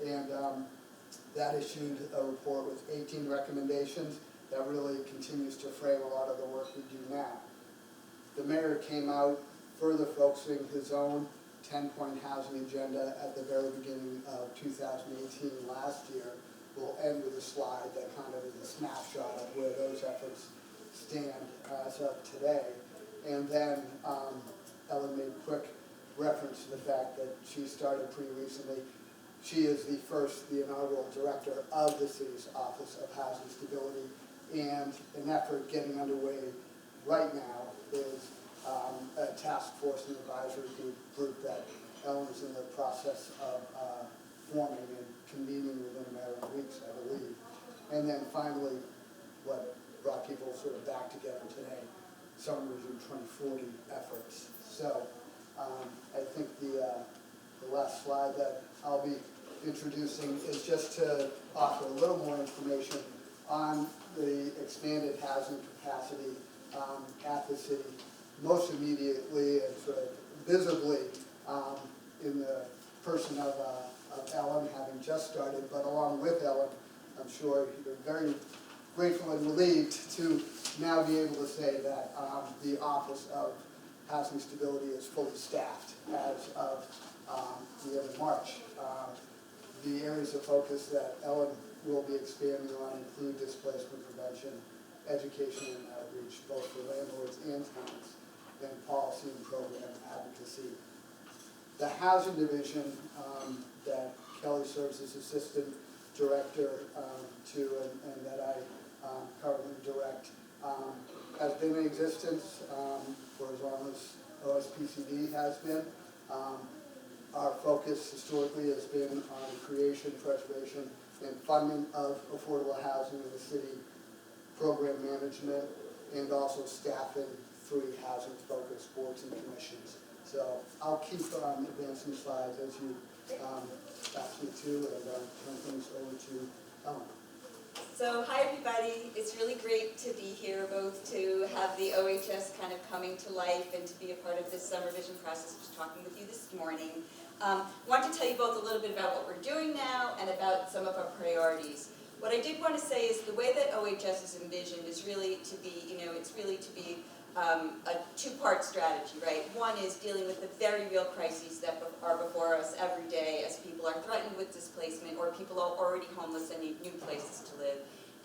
and that issued a report with 18 recommendations that really continues to frame a lot of the work we do now. The mayor came out further focusing his own 10-point housing agenda at the very beginning of 2018 last year. We'll end with a slide that kind of is a snapshot of where those efforts stand as of today. And then Ellen made quick reference to the fact that she started pretty recently. She is the inaugural director of the city's Office of Housing Stability, and an effort getting underway right now is a task force and advisory group that Ellen is in the process of forming and convening within a matter of weeks, I believe. And then finally, what brought people sort of back together today, SomerVision 2040 efforts. So I think the last slide that I'll be introducing is just to offer a little more information on the expanded housing capacity at the city, most immediately and sort of visibly in the person of Ellen, having just started, but along with Ellen, I'm sure you're very grateful and relieved to now be able to say that the Office of Housing Stability is fully staffed as of the end of March. The areas of focus that Ellen will be expanding on include displacement prevention, education and outreach, both for landlords and tenants, and policy and program advocacy. The housing division that Kelly serves as assistant director to, and that I currently direct, has been in existence for as long as OSPCD has been. Our focus historically has been on creation, preservation, and funding of affordable housing in the city, program management, and also staffing 3 housing-focused boards and commissions. So I'll keep advancing slides as you ask me to, and turn things over to Ellen. So hi everybody, it's really great to be here, both to have the OHS kind of coming to life and to be a part of this SomerVision process. I was talking with you this morning. Want to tell you both a little bit about what we're doing now and about some of our priorities. What I did want to say is the way that OHS is envisioned is really to be, it's really to be a 2-part strategy, right? One is dealing with the very real crises that are before us every day as people are threatened with displacement or people are already homeless and need new places to live.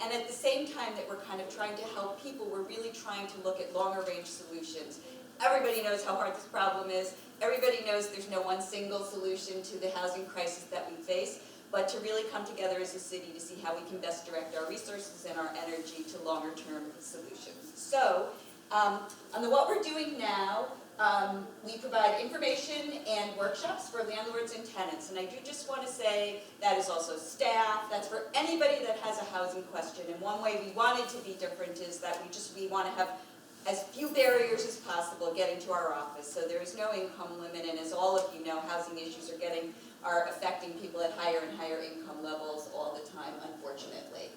And at the same time that we're kind of trying to help people, we're really trying to look at longer range solutions. Everybody knows how hard this problem is. Everybody knows there's no one single solution to the housing crisis that we face, but to really come together as a city to see how we can best direct our resources and our energy to longer term solutions. So, on what we're doing now, we provide information and workshops for landlords and tenants. And I do just want to say that is also staff. That's for anybody that has a housing question. And one way we want it to be different is that we want to have as few barriers as possible getting to our office. So there is no income limit. And as all of you know, housing issues are affecting people at higher and higher income levels all the time, unfortunately.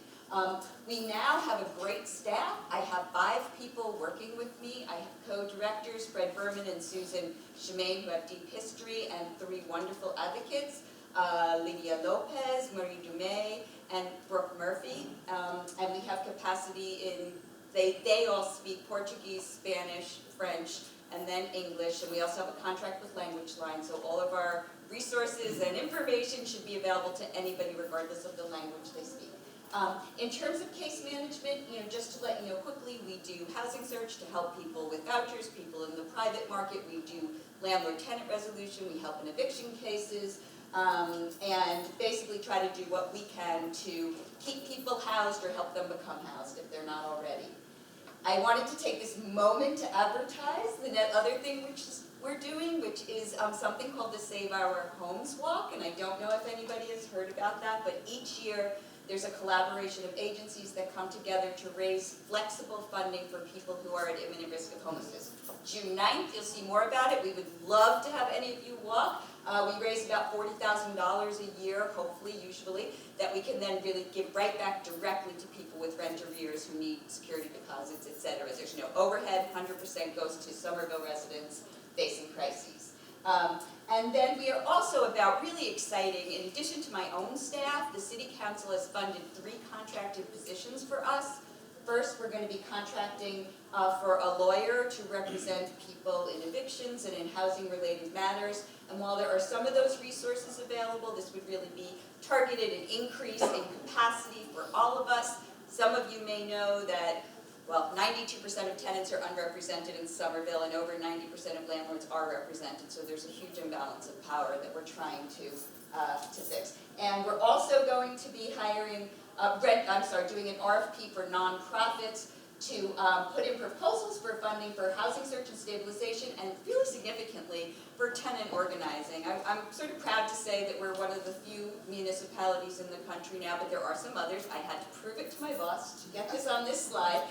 We now have a great staff. I have 5 people working with me. I have co-directors, Fred Berman and Susan Shemaine, who have deep history, and 3 wonderful advocates, Lydia Lopez, Marie Dumais, and Brooke Murphy. And we have capacity in, they all speak Portuguese, Spanish, French, and then English. And we also have a contract with Language Line, so all of our resources and information should be available to anybody regardless of the language they speak. In terms of case management, just to let you know quickly, we do housing search to help people with vouchers, people in the private market. We do landlord-tenant resolution. We help in eviction cases, and basically try to do what we can to keep people housed or help them become housed if they're not already. I wanted to take this moment to advertise the other thing we're doing, which is something called the Save Our Homes Walk, and I don't know if anybody has heard about that, but each year there's a collaboration of agencies that come together to raise flexible funding for people who are at imminent risk of homelessness. June 9th, you'll see more about it. We would love to have any of you walk. We raise about $40,000 a year, hopefully, usually, that we can then really give right back directly to people with rent arrears who need security deposits, etc. There's no overhead, 100% goes to Somerville residents facing crises. And then we are also about really exciting, in addition to my own staff, the City Council has funded 3 contracted positions for us. First, we're going to be contracting for a lawyer to represent people in evictions and in housing-related matters. And while there are some of those resources available, this would really be targeted an increase in capacity for all of us. Some of you may know that, well, 92% of tenants are unrepresented in Somerville, and over 90% of landlords are represented. So there's a huge imbalance of power that we're trying to fix. And we're also going to be hiring doing an RFP for nonprofits to put in proposals for funding for housing search and stabilization, and really significantly for tenant organizing. I'm sort of proud to say that we're one of the few municipalities in the country now, but there are some others. I had to prove it to my boss to get this on this slide,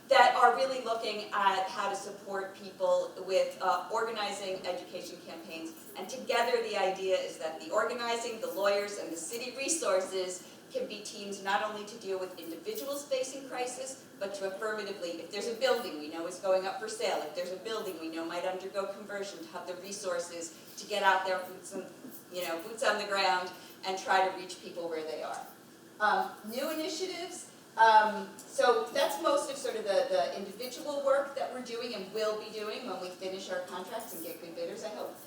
that are really looking at how to support people with organizing education campaigns. And together the idea is that the organizing, the lawyers, and the city resources can be teams not only to deal with individuals facing crisis, but to affirmatively, if there's a building we know is going up for sale, if there's a building we know might undergo conversion, to have the resources to get out there, boots on the ground, and try to reach people where they are. New initiatives, so that's most of sort of the individual work that we're doing and will be doing when we finish our contracts and get good bidders, I hope.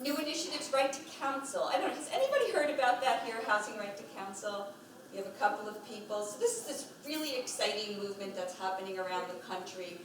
New initiatives, right to counsel. I don't know, has anybody heard about that here, Housing Right to Counsel? You have a couple of people. So this is this really exciting movement that's happening around the country.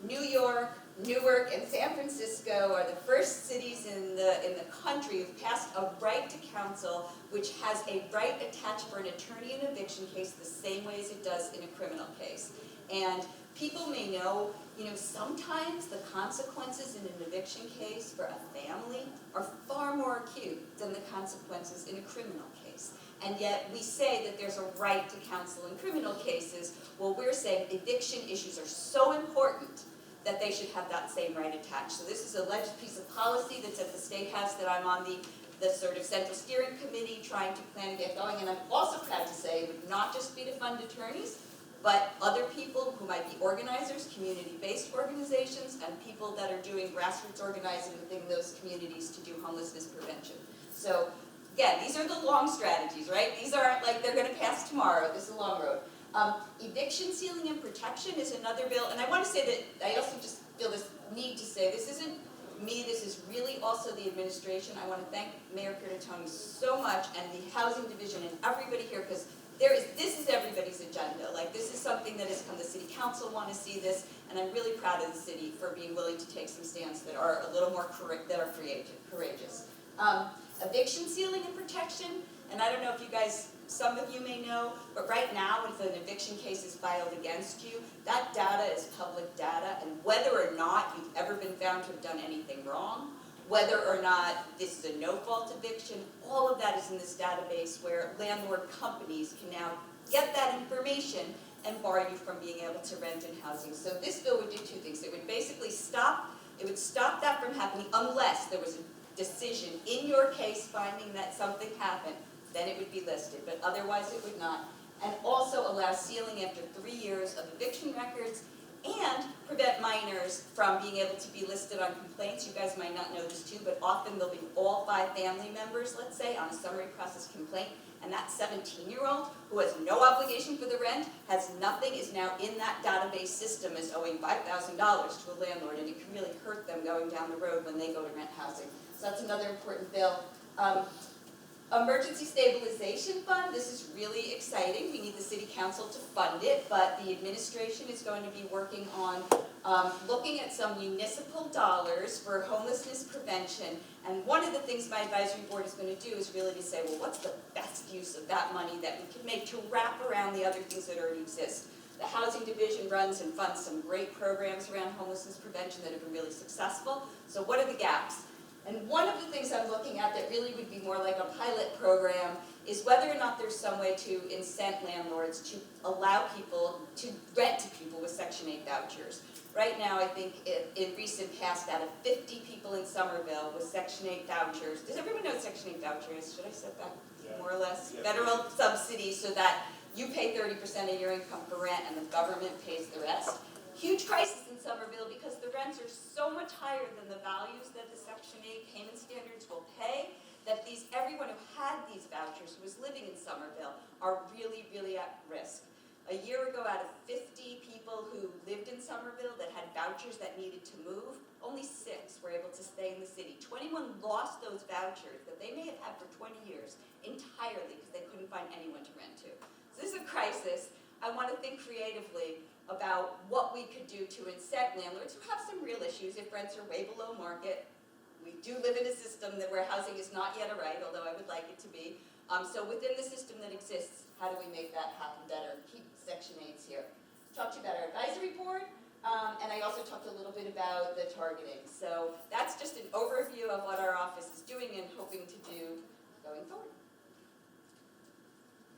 New York, Newark, and San Francisco are the first cities in the country who've passed a right to counsel, which has a right attached for an attorney in an eviction case the same way as it does in a criminal case. And people may know, sometimes the consequences in an eviction case for a family are far more acute than the consequences in a criminal case. And yet we say that there's a right to counsel in criminal cases. Well, we're saying eviction issues are so important that they should have that same right attached. So this is a piece of policy that's at the State House that I'm on the sort of central steering committee trying to plan and get going. And I'm also proud to say it would not just be to fund attorneys, but other people who might be organizers, community-based organizations, and people that are doing grassroots organizing within those communities to do homelessness prevention. So again, these are the long strategies, right? These aren't like they're going to pass tomorrow. This is a long road. Eviction ceiling and protection is another bill, and I want to say that I also just feel this need to say this isn't me, this is really also the administration. I want to thank Mayor Curtatone so much, and the Housing Division, and everybody here, because this is everybody's agenda. Like, this is something that has come, the City Council want to see this, and I'm really proud of the city for being willing to take some stands that are a little more courageous. Eviction ceiling and protection, and I don't know if you guys, some of you may know, but right now if an eviction case is filed against you, that data is public data, and whether or not you've ever been found to have done anything wrong, whether or not this is a no-fault eviction, all of that is in this database where landlord companies can now get that information and bar you from being able to rent in housing. So this bill would do 2 things. It would basically stop that from happening unless there was a decision in your case finding that something happened, then it would be listed, but otherwise it would not. And also allow sealing after 3 years of eviction records, and prevent minors from being able to be listed on complaints. You guys might not know this too, but often there'll be all 5 family members, let's say, on a summary process complaint, and that 17-year-old who has no obligation for the rent, has nothing, is now in that database system as owing $5,000 to a landlord, and it can really hurt them going down the road when they go to rent housing. So that's another important bill. Emergency Stabilization Fund, this is really exciting. We need the City Council to fund it, but the administration is going to be working on looking at some municipal dollars for homelessness prevention. And one of the things my advisory board is going to do is really to say, well, what's the best use of that money that we can make to wrap around the other things that already exist? The Housing Division runs and funds some great programs around homelessness prevention that have been really successful. So what are the gaps? And one of the things I'm looking at that really would be more like a pilot program is whether or not there's some way to incent landlords to allow people to rent to people with Section 8 vouchers. Right now, I think in recent past, out of 50 people in Somerville with Section 8 vouchers, does everyone know what Section 8 voucher is? Should I set that more or less? Yeah. Federal subsidies so that you pay 30% of your income for rent and the government pays the rest. huge crisis in Somerville because the rents are so much higher than the values that the Section 8 payment standards will pay, that everyone who had these vouchers, who was living in Somerville, are really, really at risk. A year ago, out of 50 people who lived in Somerville that had vouchers that needed to move, only 6 were able to stay in the city. 21 lost those vouchers that they may have had for 20 years entirely because they couldn't find anyone to rent to. So this is a crisis. I want to think creatively about what we could do to incent landlords who have some real issues if rents are way below market. We do live in a system where housing is not yet a right, although I would like it to be. So within the system that exists, how do we make that happen better? Keep Section 8s here. Talked to you about our advisory board, and I also talked a little bit about the targeting. So that's just an overview of what our office is doing and hoping to do going forward.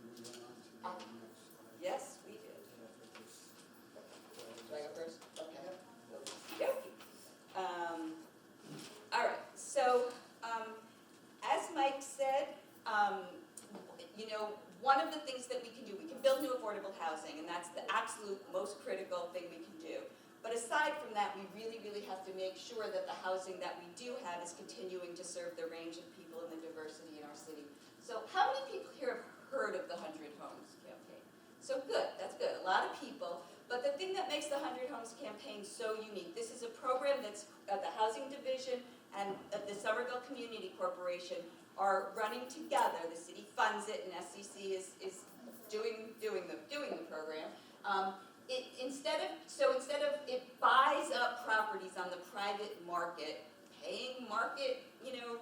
Moving on to the next slide. Yes, we do. Do I go first? Okay. All right, so as Mike said, one of the things that we can build new affordable housing, and that's the absolute most critical thing we can do. But aside from that, we really, really have to make sure that the housing that we do have is continuing to serve the range of people and the diversity in our city. So how many people here have heard of the 100 Homes campaign? So good, that's good, a lot of people. But the thing that makes the 100 Homes campaign so unique, this is a program that's the Housing Division and the Somerville Community Corporation are running together. The city funds it, and SCC is doing the program. Instead of it buys up properties on the private market, paying market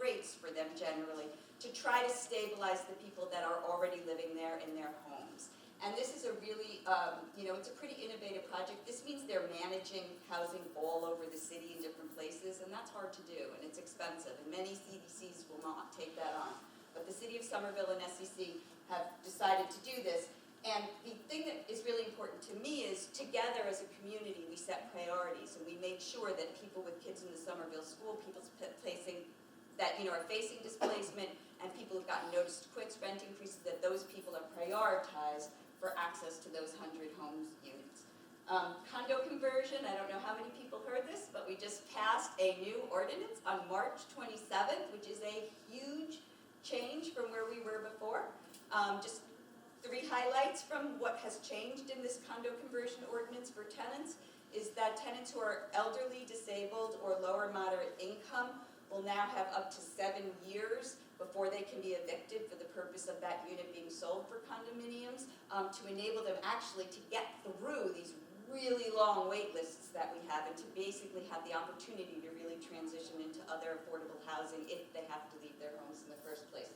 rates for them generally, to try to stabilize the people that are already living there in their homes. And this is a really, it's a pretty innovative project. This means they're managing housing all over the city in different places, and that's hard to do, and it's expensive, and many CDCs will not take that on. But the City of Somerville and SCC have decided to do this. And the thing that is really important to me is, together as a community, we set priorities, and we made sure that people with kids in the Somerville school, people facing that are facing displacement, and people who've gotten notice to quits, rent increases, that those people are prioritized for access to those 100 Homes units. Condo conversion, I don't know how many people heard this, but we just passed a new ordinance on March 27th, which is a huge change from where we were before. Just 3 highlights from what has changed in this condo conversion ordinance for tenants is that tenants who are elderly, disabled, or lower moderate income will now have up to 7 years before they can be evicted for the purpose of that unit being sold for condominiums, to enable them actually to get through these really long wait lists that we have, and to basically have the opportunity to really transition into other affordable housing if they have to leave their homes in the first place.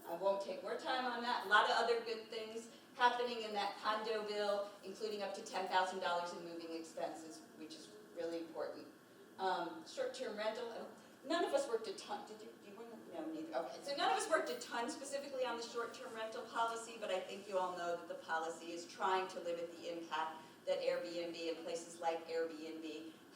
I won't take more time on that. A lot of other good things happening in that condo bill, including up to $10,000 in moving expenses, which is really important. Short-term rental, none of us worked a ton. Did you want to? No, neither. Okay, so none of us worked a ton specifically on the short-term rental policy, but I think you all know that the policy is trying to limit the impact that Airbnb and places like Airbnb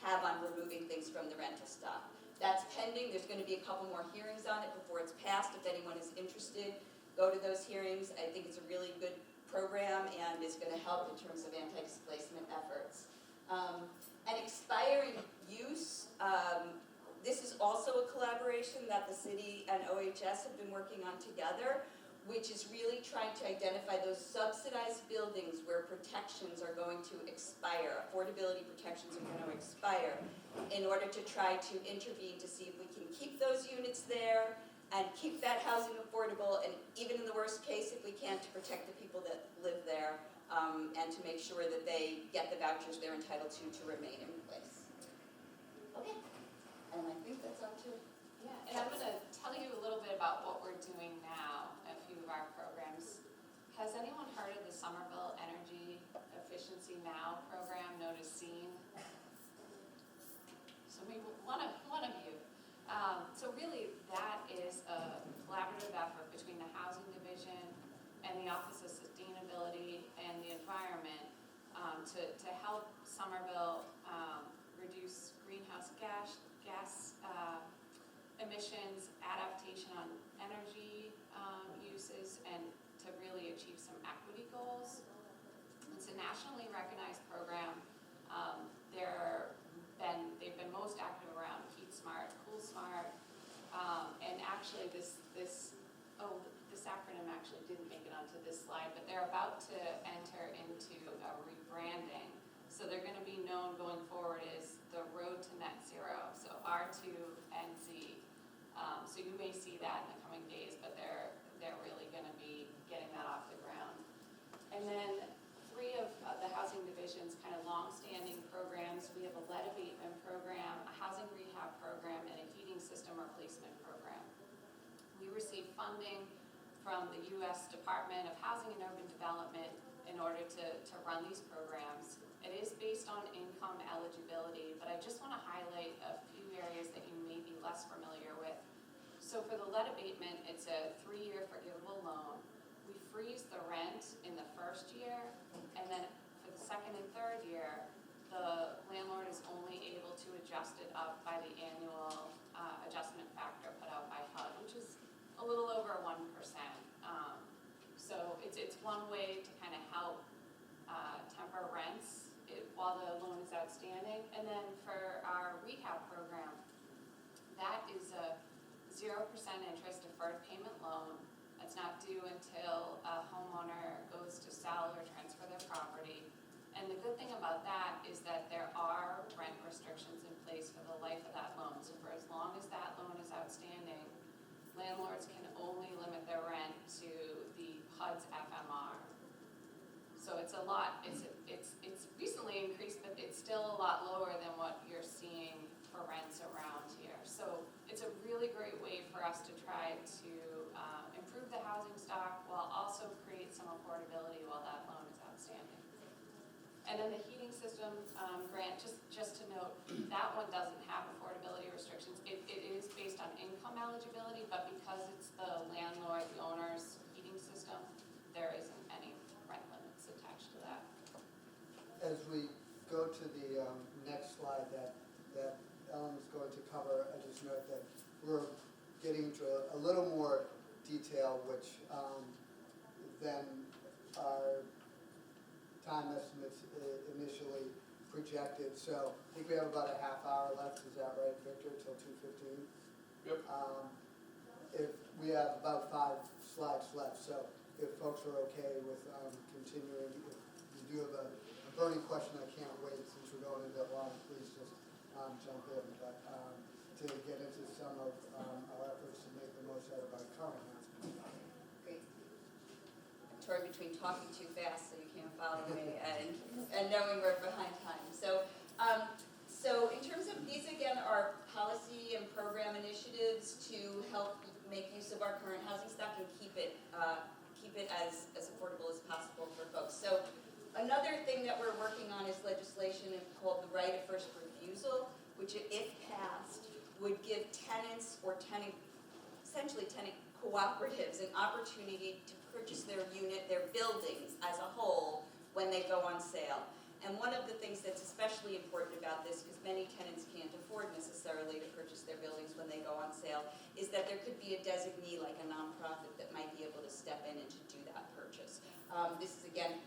have on removing things from the rental stock. That's pending. There's going to be a couple more hearings on it before it's passed. If anyone is interested, go to those hearings. I think it's a really good program and is going to help in terms of anti-displacement efforts. And expiring use, this is also a collaboration that the city and OHS have been working on together, which is really trying to identify those subsidized buildings where protections are going to expire, affordability protections are going to expire, in order to try to intervene to see if we can keep those units there and keep that housing affordable, and even in the worst case, if we can, to protect the people that live there, and to make sure that they get the vouchers they're entitled to remain in place. Okay, and I think that's up to. Yeah, and I'm going to tell you a little bit about what we're doing now, a few of our programs. Has anyone heard of the Somerville Energy Efficiency Now program, known as SEEN? So maybe one of you. So really, that is a collaborative effort between the Housing Division and the Office of Sustainability and the Environment to help Somerville reduce greenhouse gas emissions, adaptation on energy uses, and to really achieve some equity goals. It's a nationally recognized program. There actually, this acronym actually didn't make it onto this slide, but they're about to enter into a rebranding. So they're gonna be known going forward as the Road to Net Zero, so R2NZ. So you may see that in the coming days, but they're really gonna be getting that off the ground. And then 3 of the housing division's kind of long-standing programs, we have a lead abatement program, a housing rehab program, and a heating system replacement program. We receive funding from the U.S. Department of Housing and Urban Development in order to run these programs. It is based on income eligibility, but I just want to highlight a few areas that you may be less familiar with. So for the lead abatement, it's a 3-year forgivable loan. We freeze the rent in the first year, and then for the second and third year, the landlord is only able to adjust it up by the annual adjustment factor put out by HUD, which is a little over 1%. So it's one way to kind of help temper rents while the loan is outstanding. And then for our rehab program, that is a 0% interest deferred payment loan. It's not due until a homeowner goes to sell or transfer their property. And the good thing about that is that there are rent restrictions in place for the life of that loan. So for as long as that loan is outstanding, landlords can only limit their rent to the HUD's FMR. So it's a lot, it's recently increased, but it's still a lot lower than what you're seeing for rents around here. So it's a really great way for us to try to improve the housing stock while also create some affordability while that loan is outstanding. And then the heating system grant, just to note, that one doesn't have affordability restrictions. It is based on income eligibility, but because it's the landlord, the owner's heating system, there isn't any rent limits attached to that. As we go to the next slide that Ellen is going to cover, I just note that we're getting into a little more detail, which than our time estimates initially projected. So I think we have about a half hour left. Is that right, Victor, till 2:15? Yep. If we have about 5 slides left, so if folks are okay with continuing, if you do have a burning question, I can't wait since we're going into that long, please just jump in. But to get into some of our efforts to make the most out of our current housing. Great. I'm torn between talking too fast so you can't follow me and knowing we're behind time. So in terms of these, again, are policy and program initiatives to help make use of our current housing stock and keep it as affordable as possible for folks. So another thing that we're working on is legislation called the right of first refusal, which, if passed, would give tenants or essentially tenant cooperatives an opportunity to purchase their unit, their buildings as a whole when they go on sale. And one of the things that's especially important about this, because many tenants can't afford necessarily to purchase their buildings when they go on sale, is that there could be a designee like a nonprofit that might be able to step in and to do that purchase. This is again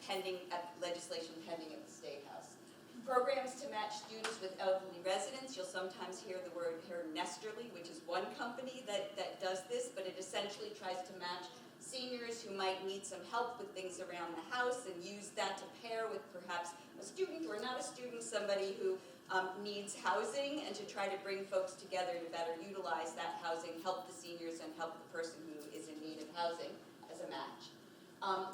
legislation pending at the State House. Programs to match students with elderly residents. You'll sometimes hear the word here Nesterly, which is one company that does this, but it essentially tries to match seniors who might need some help with things around the house and use that to pair with perhaps a student or not a student, somebody who needs housing, and to try to bring folks together to better utilize that housing, help the seniors and help the person who is in need of housing as a match.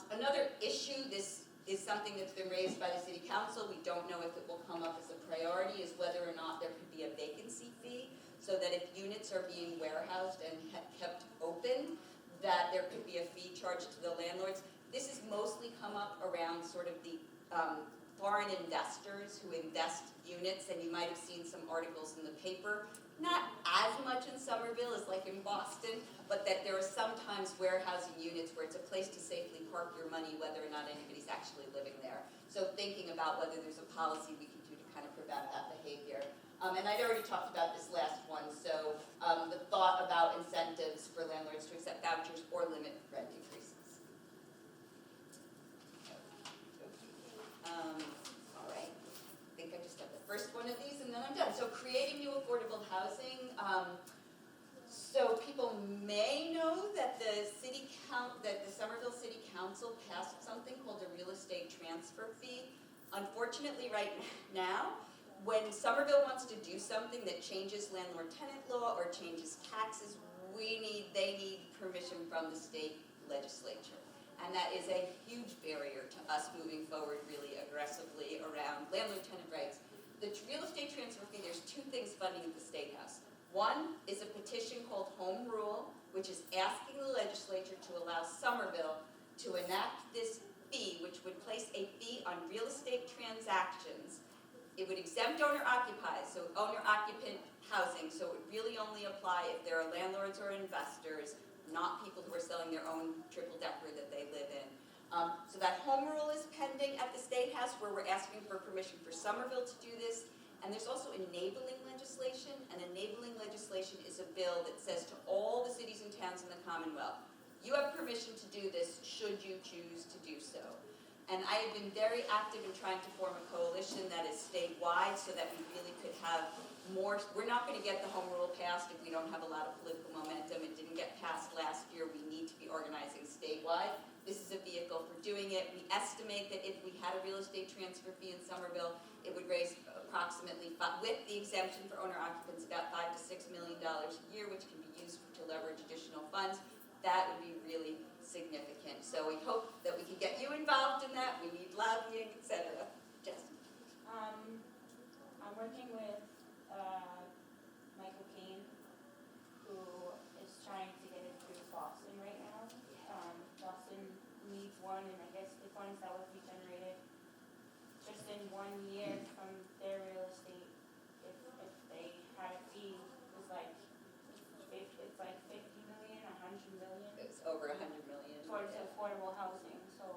Another issue, this is something that's been raised by the City Council, we don't know if it will come up as a priority, is whether or not there could be a vacancy fee, so that if units are being warehoused and kept open, that there could be a fee charged to the landlords. This has mostly come up around sort of the foreign investors who invest units, and you might have seen some articles in the paper, not as much in Somerville as like in Boston, but that there are sometimes warehousing units where it's a place to safely park your money whether or not anybody's actually living there. So thinking about whether there's a policy we can do to kind of prevent that behavior. And I'd already talked about this last one, so the thought about incentives for landlords to accept vouchers or limit rent increases. All right, I think I just have the first one of these and then I'm done. So creating new affordable housing. So people may that the Somerville City Council passed something called a real estate transfer fee. Unfortunately, right now, when Somerville wants to do something that changes landlord-tenant law or changes taxes, they need permission from the state legislature. And that is a huge barrier to us moving forward really aggressively around landlord-tenant rights. The real estate transfer fee, there's two things funding at the State House. One is a petition called Home Rule, which is asking the legislature to allow Somerville to enact this fee, which would place a fee on real estate transactions. It would exempt owner-occupied, so owner-occupant housing, so it would really only apply if there are landlords or investors, not people who are selling their own triple-decker that they live in. So that home rule is pending at the State House, where we're asking for permission for Somerville to do this. And there's also enabling legislation, and enabling legislation is a bill that says to all the cities and towns in the Commonwealth, you have permission to do this should you choose to do so. And I have been very active in trying to form a coalition that is statewide so that we really could have more. We're not going to get the home rule passed if we don't have a lot of political momentum. It didn't get passed last year. We need to be organizing statewide. This is a vehicle for doing it. We estimate that if we had a real estate transfer fee in Somerville, it would raise approximately, with the exemption for owner occupants, about $5 to $6 million a year, which can be used to leverage additional funds. That would be really significant. So we hope that we can get you involved in that. We need lobbying, etc. Jess? I'm working with Michael Kane, who is trying to get it through Boston right now. Boston needs one, and I guess the funds that would be generated just in 1 year from their real estate, if they had a fee, was like, it's like 50 million, 100 million. It's over 100 million. Towards affordable housing, so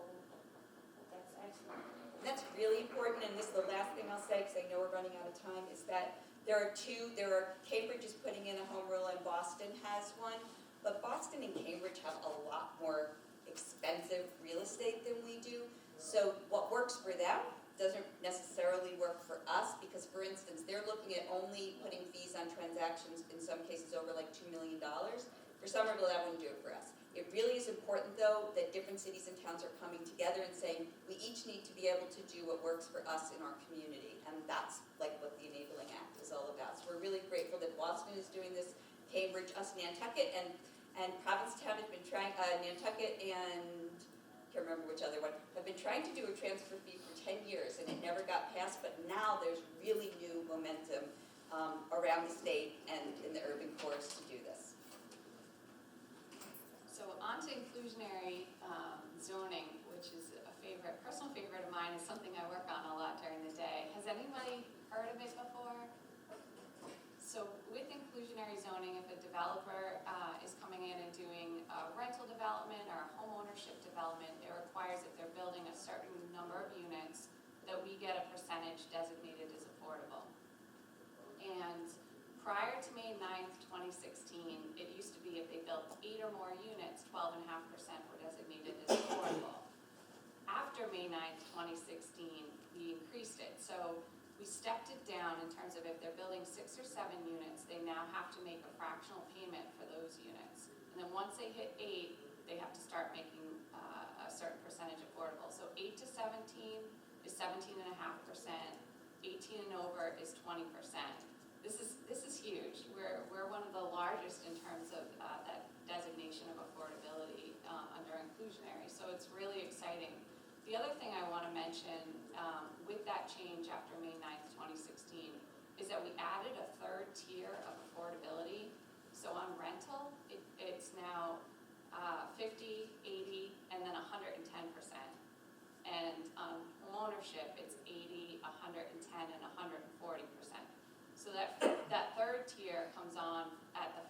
that's excellent. That's really important, and this is the last thing I'll say, because I know we're running out of time, is that Cambridge is putting in a home rule and Boston has one, but Boston and Cambridge have a lot more expensive real estate than we do. So what works for them doesn't necessarily work for us, because for instance, they're looking at only putting fees on transactions, in some cases over like $2 million. For Somerville, that wouldn't do it for us. It really is important, though, that different cities and towns are coming together and saying, we each need to be able to do what works for us in our community, and that's like what the Enabling Act is all about. So we're really grateful that Boston is doing this, Cambridge, us, Nantucket, and Provincetown has been trying, Nantucket and, I can't remember which other one, have been trying to do a transfer fee for 10 years, and it never got passed, but now there's really new momentum around the state and in the urban cores to do this. So on to inclusionary zoning, which is a personal favorite of mine, is something I work on a lot during the day. Has anybody heard of it before? So with inclusionary zoning, if a developer is coming in and doing a rental development or a home ownership development, it requires if they're building a certain number of units that we get a percentage designated as affordable. And prior to May 9th, 2016, it used to be if they built 8 or more units, 12.5% were designated as affordable. After May 9th, 2016, we increased it. So we stepped it down in terms of if they're building 6 or 7 units, they now have to make a fractional payment for those units. And then once they hit 8, they have to start making a certain percentage affordable. So 8 to 17 is 17.5%, 18 and over is 20%. This is huge. We're one of the largest in terms of that designation of affordability under inclusionary. So it's really exciting. The other thing I want to mention with that change after May 9th, 2016, is that we added a third tier of affordability. So on rental, it's now 50, 80, and then 110%. And on home ownership, it's 80, 110, and 140%. So that third tier comes on at the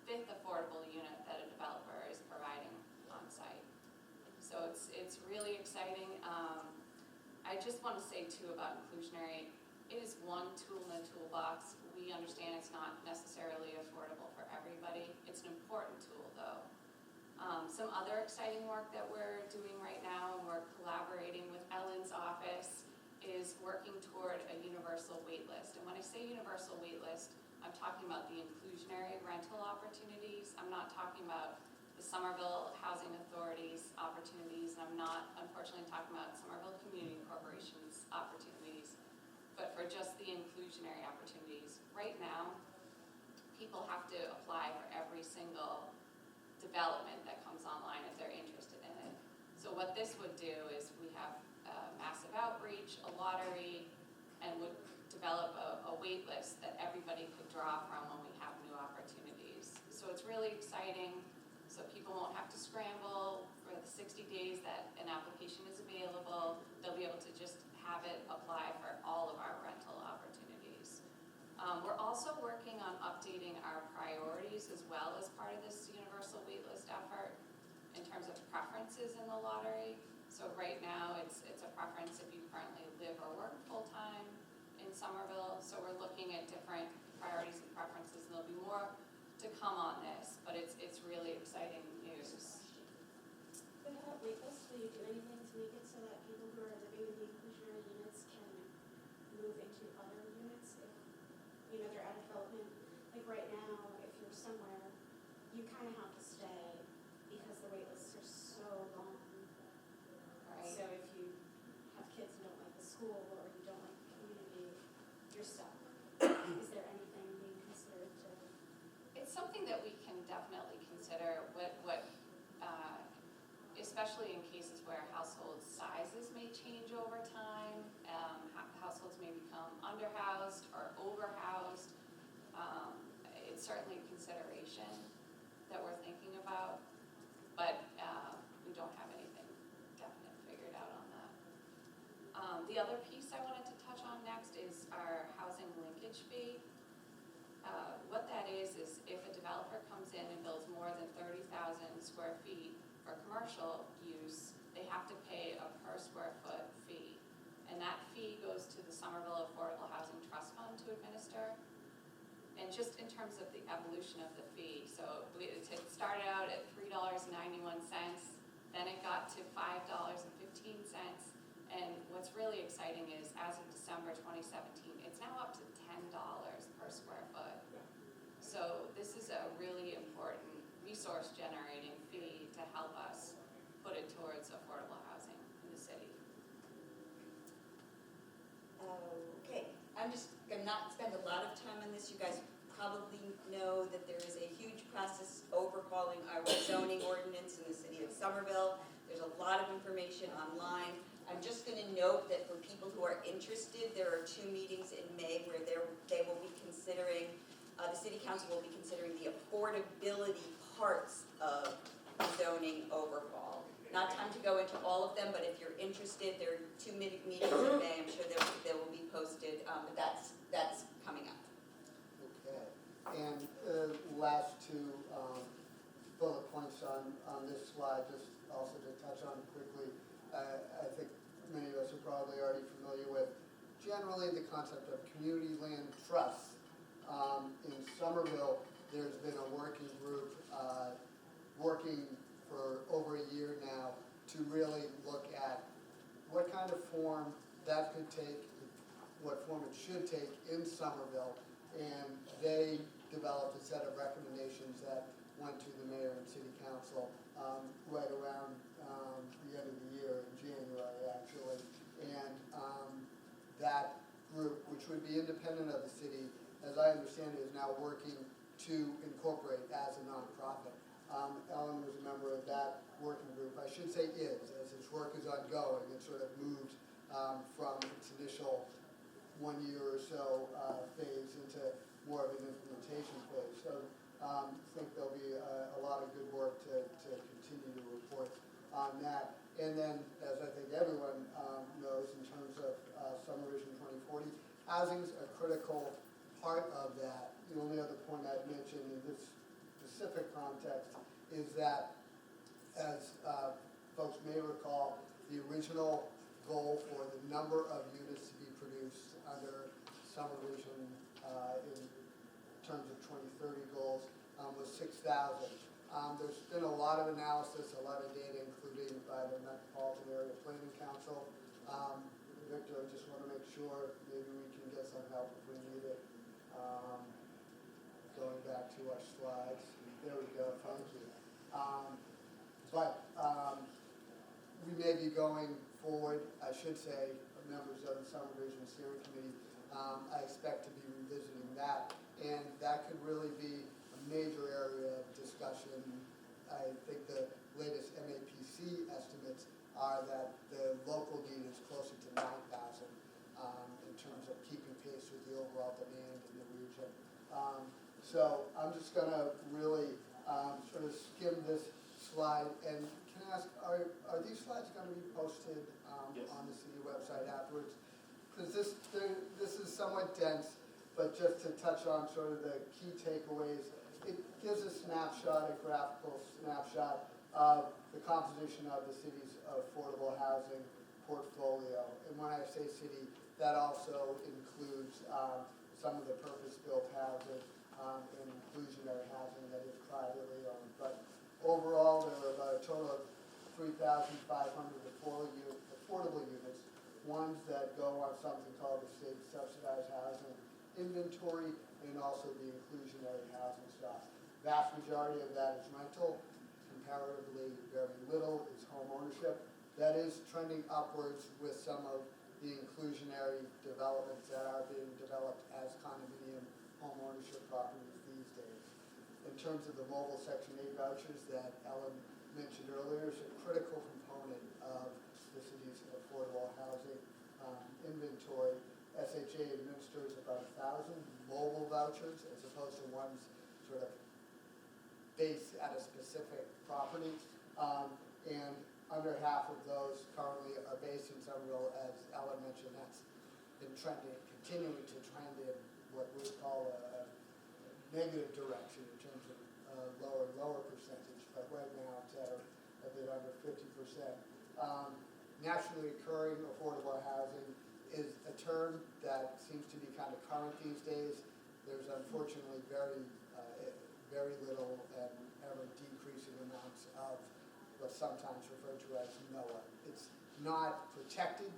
5th affordable unit that a developer is providing on site. So it's really exciting. I just want to say too about inclusionary, it is one tool in the toolbox. We understand it's not necessarily affordable for everybody. It's an important tool though. Some other exciting work that we're doing right now, and we're collaborating with Ellen's office, is working toward a universal wait list. And when I say universal wait list, I'm talking about the inclusionary rental opportunities. I'm not talking about the Somerville Housing Authority's opportunities, and I'm not unfortunately talking about Somerville Community Corporation's opportunities, but for just the inclusionary opportunities. Right now, people have to apply for every single development that comes online if they're interested in it. So what this would do is we have massive outreach, a lottery, and would develop a wait list that everybody could draw from when we have new opportunities. So it's really exciting, so people won't have to scramble for the 60 days that an application is available. They'll be able to just have it apply for all of our rental opportunities. We're also working on updating our priorities as well as part of this universal waitlist effort in terms of preferences in the lottery. So right now, it's a preference if you currently live or work full-time in Somerville. So we're looking at different priorities and preferences, and there'll be more to come on this, but it's really exciting news. For that waitlist, will you do anything to make it so that people who are living in the inclusionary units can move into other units if, they're out of development? Like right now, if you're somewhere, you kind of have to stay because the waitlists are so long. Right. So if you have kids who don't like the school or you don't like the community, you're stuck. Is there anything being considered to? It's something that we can definitely consider, especially in cases where household sizes may change over time. Households may become underhoused or overhoused. It's certainly a consideration that we're thinking about, but we don't have anything definite figured out on that. The other piece I wanted to touch on next is our housing linkage fee. What that is if a developer comes in and builds more than 30,000 square feet for commercial use, they have to pay a per square foot fee. And that fee goes to the Somerville Affordable Housing Trust Fund to administer. And just in terms of the evolution of the fee, so it started out at $3.91, then it got to $5.15, and what's really exciting is as of December 2017, it's now up to $10 per square foot. So this is a really important resource generating fee to help us put it towards affordable housing in the city. Okay, I'm just gonna not spend a lot of time on this. You guys probably know that there is a huge process overhauling our zoning ordinance in the city of Somerville. There's a lot of information online. I'm just gonna note that for people who are interested, there are 2 meetings in May where they will be considering, the city council will be considering the affordability parts of the zoning overhaul. Not time to go into all of them, but if you're interested, there are 2 meetings in May. I'm sure they will be posted, but that's coming up. Okay, and last 2 bullet points on this slide, just also to touch on quickly. I think many of us are probably already familiar with generally the concept of community land trusts. In Somerville, there's been a working group working for over a year now to really look at what kind of form that could take, what form it should take in Somerville, and they developed a set of recommendations that went to the mayor and city council right around the end of the year in January, actually. And that group, which would be independent of the city, as I understand it, is now working to incorporate as a nonprofit. Ellen was a member of that working group. I should say is, as its work is ongoing. It sort of moved from its initial 1 year or so phase into more of an implementation phase. So I think there'll be a lot of good work to continue to report on that. And then, as I think everyone knows, in terms of SomerVision 2040, housing's a critical part of that. The only other point I'd mention in this specific context is that, as folks may recall, the original goal for the number of units to be produced under SomerVision in terms of 2030 goals was 6,000. There's been a lot of analysis, a lot of data, including by the Metropolitan Area Planning Council. Victor, I just want to make sure maybe we can get some help if we need it. Going back to our slides. There we go, thank you. We may be going forward, I should say, members of the SomerVision Steering Committee, I expect to be revisiting that, and that could really be a major area of discussion. I think the latest MAPC estimates are that the local need is closer to 9,000 in terms of keeping pace with the overall demand in the region. So I'm just going to really sort of skim this slide, and can I ask, are these slides going to be posted Yes. on the city website afterwards? Because this is somewhat dense, but just to touch on sort of the key takeaways, it gives a snapshot, a graphical snapshot of the composition of the city's affordable housing portfolio. And when I say city, that also includes some of the purpose-built housing and inclusionary housing that is privately owned. But overall, there are about a total of 3,500 affordable units, ones that go on something called the state subsidized housing inventory, and also the inclusionary housing stock. Vast majority of that is rental, comparatively very little is home ownership. That is trending upwards with some of the inclusionary developments that are being developed as condominium home ownership properties these days. In terms of the mobile Section 8 vouchers that Ellen mentioned earlier, is a critical component of the city's affordable housing inventory. SHA administers about 1,000 mobile vouchers as opposed to ones sort of based at a specific property. And under half of those currently are based in Somerville. As Ellen mentioned, that's been trending, continuing to trend in what we would call a negative direction in terms of lower percentage, but right now it's at a bit under 50%. Naturally occurring affordable housing is a term that seems to be kind of current these days. There's unfortunately very little and ever decreasing amounts of what's sometimes referred to as NOAA. It's not protected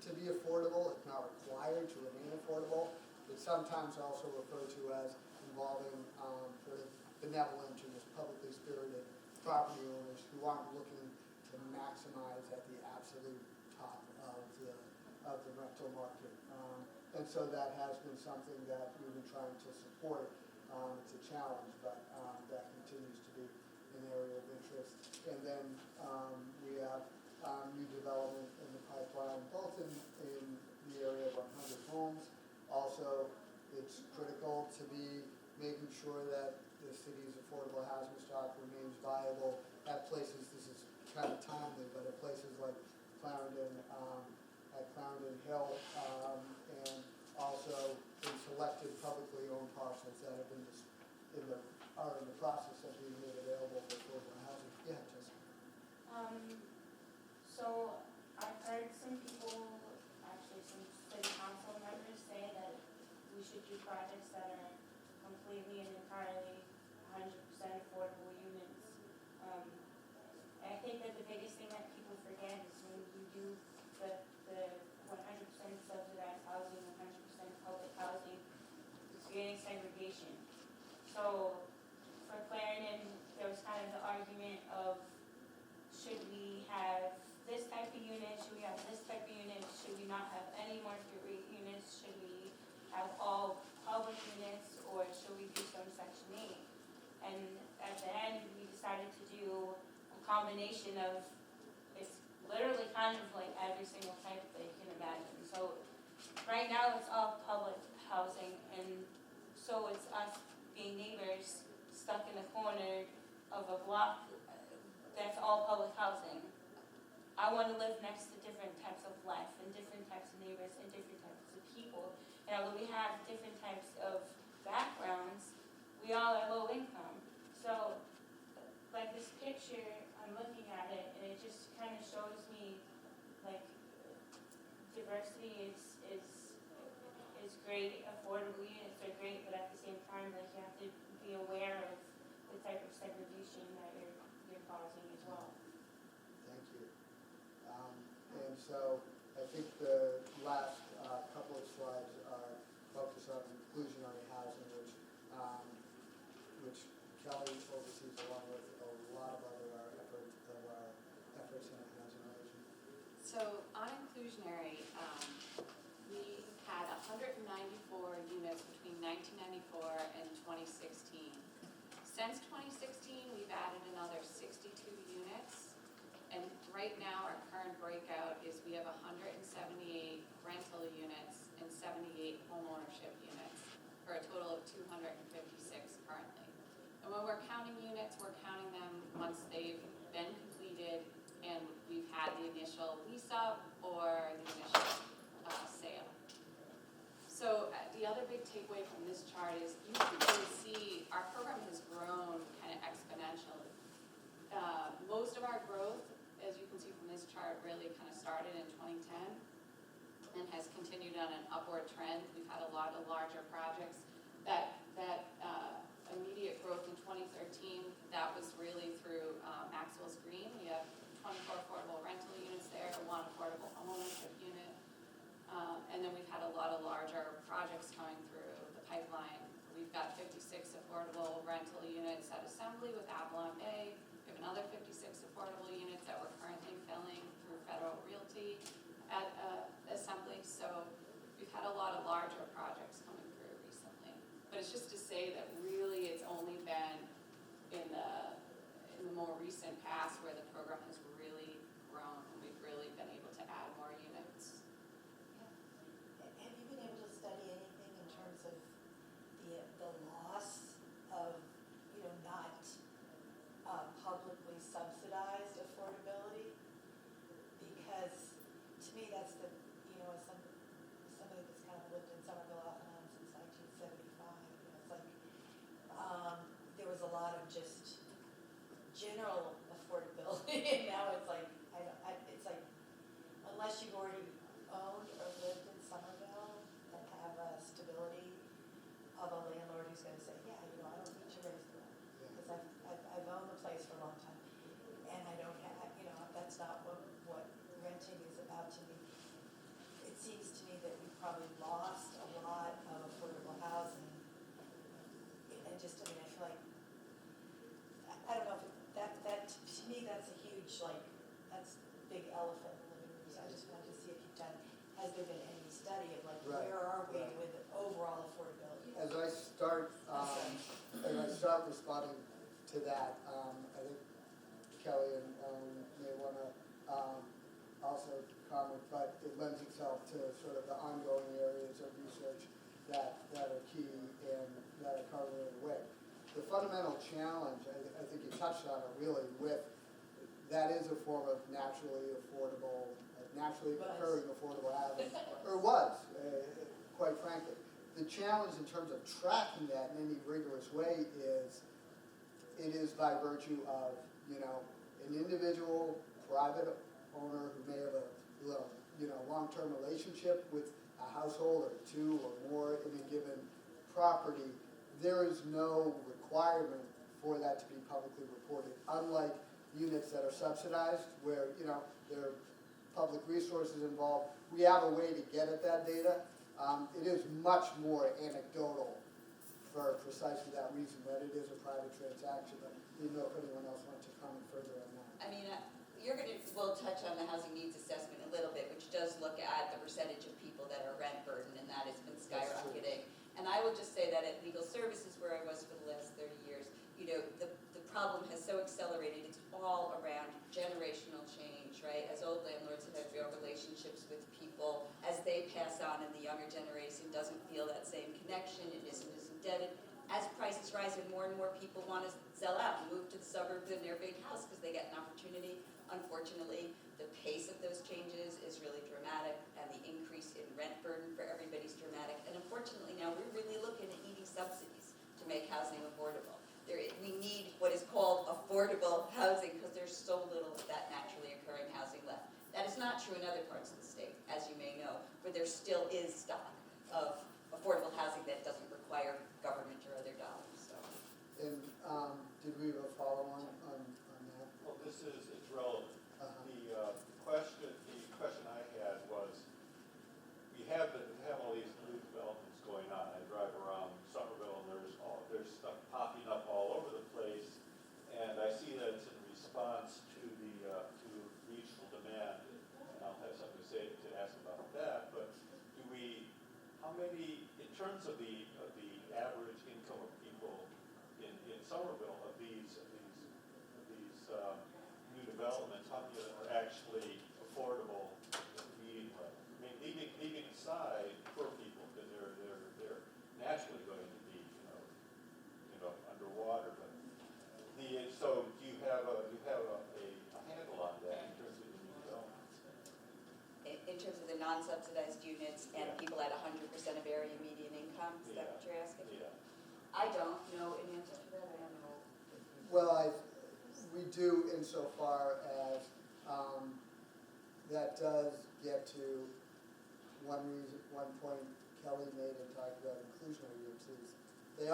to be affordable, it's not required to remain affordable. It's sometimes also referred to as involving sort of benevolent or just publicly spirited property owners who aren't looking to maximize at the absolute top of the rental market. And so that has been something that we've been trying to support. It's a challenge, but that continues to be an area of interest. And then we have new development in the pipeline, both in the area of 100 homes. Also, it's critical to be making sure that the city's affordable housing stock remains viable at places, this is kind of timely, but at places like Clarendon, at Clarendon Hill, and also in selected publicly owned parcels that have been are in the process of being made available for affordable housing. Yeah, Jessica. So I've heard some people, actually some city council members say that we should do projects that are completely and entirely 100% affordable units. And I think that the biggest thing that people forget is when you do the 100% subsidized housing, 100% public housing, it's creating segregation. So for Clarendon, there was kind of the argument of, should we have this type of unit, should we have this type of unit, should we not have any market rate units, should we have all public units, or should we do some Section 8? And at the end, we decided to do a combination of, it's literally kind of like every single type that you can imagine. So right now, it's all public housing, and so it's us being neighbors stuck in a corner of a block that's all public housing. I want to live next to different types of life and different types of neighbors and different types of people. And although we have different types of backgrounds, we all are low income. So like this picture, I'm looking at it and it just kind of shows me like diversity is great, affordable units are great, but at the same time, like you have to be aware of the type of segregation that you're causing as well. Thank you. And so I think the last couple of slides are focused on inclusionary housing, which Kelly oversees along with a lot of So on inclusionary, we had 194 units between 1994 and 2016. Since 2016, we've added another 62 units. And right now, our current breakout is we have 178 rental units and 78 homeownership units, for a total of 256 currently. And when we're counting units, we're counting them once they've been completed and we've had the initial lease up or the initial sale. So the other big takeaway from this chart is you can really see our program has grown kind of exponentially. Most of our growth, as you can see from this chart, really kind of started in 2010 and has continued on an upward trend. We've had a lot of larger projects. That immediate growth in 2013, that was really through Maxwell's Green. We have 24 affordable rental units there, 1 affordable homeownership unit. And then we've had a lot of larger projects coming through the pipeline. We've got 56 affordable rental units at Assembly with Avalon Bay. We have another 56 affordable units that we're currently filling through Federal Realty at Assembly. So we've had a lot of larger projects coming through recently. But it's just to say that really it's only been in the more recent past where the program has really grown and we've really been able to add more units. Have you been able to study anything in terms of the loss of, not publicly subsidized affordability? Because to me, that's the, as somebody that's kind of lived in Somerville off and on since 1975, it's like there was a lot of just general affordability, and now it's like it's like unless you've already owned or lived in Somerville and have a stability of a landlord who's going to say, yeah, I don't need to raise the rent because I've owned the place for a long time, and I don't have, that's not what renting is about to me. It seems to me that we've probably lost a lot of affordable housing, and just, I feel like, I don't know if that to me that's a huge, that's a big elephant in the living room. So I just wanted to see if you've done, has there been any study of Right, where are we right. with overall affordability? As I start responding to that, I think Kelly and may want to also comment, but it lends itself to sort of the ongoing areas of research that are key and that are covered in the way. The fundamental challenge, I think you touched on it really, with that is a form of naturally occurring affordable housing, or was, quite frankly. The challenge in terms of tracking that in any rigorous way is, it is by virtue of, an individual private owner who may have a long-term relationship with a household or two or more in a given property. There is no requirement for that to be publicly reported, unlike units that are subsidized where, there are public resources involved. We have a way to get at that data. It is much more anecdotal for precisely that reason, that it is a private transaction. But I didn't know if anyone else wanted to comment further on that. I mean, we'll touch on the housing needs assessment a little bit, which does look at the percentage of people that are rent burdened, and that has been skyrocketing. And I will just say that at Legal Services, where I was for the last 30 years, the problem has so accelerated. It's all around generational change, right? As old landlords have had real relationships with people, as they pass on and the younger generation doesn't feel that same connection, it isn't as indebted. As prices rise and more people want to sell out and move to the suburbs in their big house because they get an opportunity. Unfortunately, the pace of those changes is really dramatic, and the increase in rent burden for everybody is dramatic. And unfortunately now we're really looking at needing subsidies to make housing affordable. We need what is called affordable housing because there's so little of that naturally occurring housing left. That is not true in other parts of the state, as you may know, where there still is stock of affordable housing that doesn't require government or other dollars. So. And did we have a follow-on on that? Well, it's relevant. The question I had was, we have all these new developments going on. I drive around Somerville and there's stuff popping up all over the place, and I see that it's in response to the to regional demand. And I'll have non-subsidized units and Yeah. people at 100% of area median income? Is that what you're asking? Yeah. I don't know an answer to that, I don't know. Well, we do insofar as, that does get to one point Kelly made and talked about inclusionary units is, they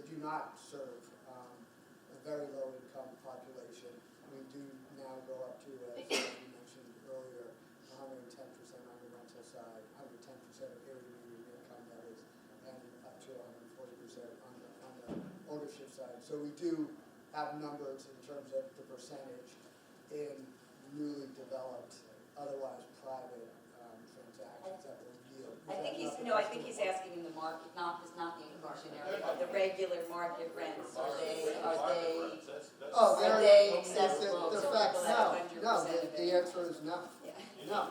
do not serve, a very low income population. We do now go up to, as you mentioned earlier, 110% on the rental side, 110% of area median income that is, and up to 140% on the ownership side. So we do have numbers in terms of the percentage in newly developed, otherwise private transactions that will yield. I think he's asking in the market, not the inclusionary, the regular market rents, are they Oh, Are they're, they it's accessible the to fact, people no, at 100% no, of it? the answer is no. Yeah. No.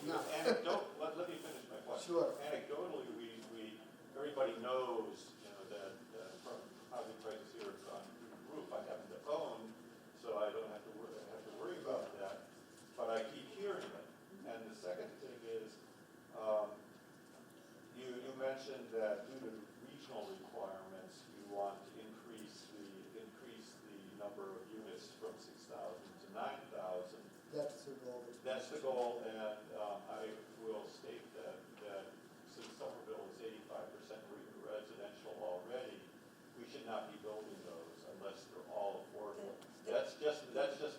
The anecdote, let me finish my question. Sure. Anecdotally, everybody knows, that from housing prices here have gone through the roof. I happen to own, so I don't have to worry about that, but I keep hearing it. And the second thing is, you mentioned that due to regional requirements, you want to increase the number of units from 6,000 to 9,000. That's the goal. That's the goal, and I will state that since Somerville is 85% residential already, we should not be building those unless they're all affordable. That's just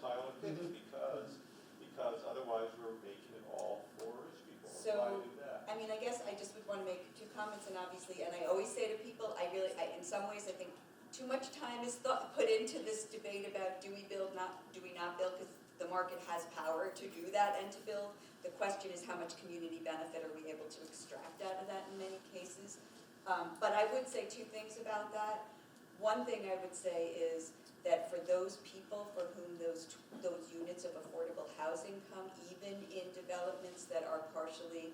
my own opinion, because otherwise we're making it all for rich people. So, Why do that? I mean, I guess I just would want to make two comments, and obviously, and I always say to people, in some ways, I think too much time is put into this debate about do we not build, because the market has power to do that and to build. The question is how much community benefit are we able to extract out of that in many cases. But I would say two things about that. One thing I would say is that for those people for whom those units of affordable housing come, even in developments that are luxury,